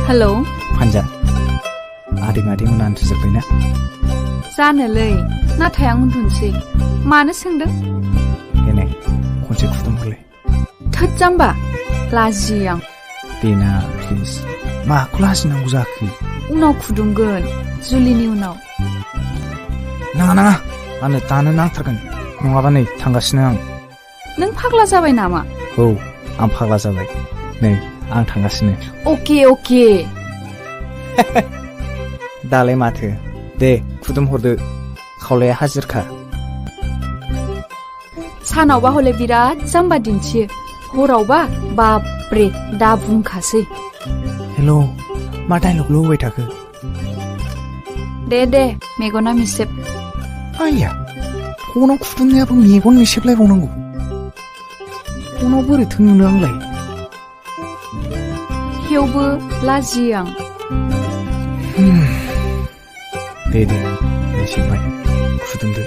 Hello फानजा आदै मादैमोना उन्दुजोब्बायना? जानोलै नाथाय आं उन्दुनोसै मानो सोंदों? देनाय खनसे खुदुमहरलाय थोद जाम्बा लाजियो आं देना प्लिज माखौ लाजिनांगौ जाखो? उनाव खुदुमगोन जुलिनि उनाव नाङा आंनो दानो नांथारगोन नङाबा नै थांगासिनो आं नों फाग्ला जाबाय नामा? औ आं फाग्ला जाबाय नै आं थांगासिनो अके दालाय माथो दे खुदुमहरदो खावलाया हाजिरखा सानावबा हले बिराद जाम्बा दिन्थियो हरावबा बाब्रे दा बुंखासै हेल' मा डाइलगल' होबाय थाखो? दे मेगना मिसेब आइया फनाव खुदुमनायाबो मेगन मिसेबलायबावनांगौ फनाव बोरैथो नुनो आंलाय? थेवबो लाजियो आं दे मिसेबबाय खुदुमदो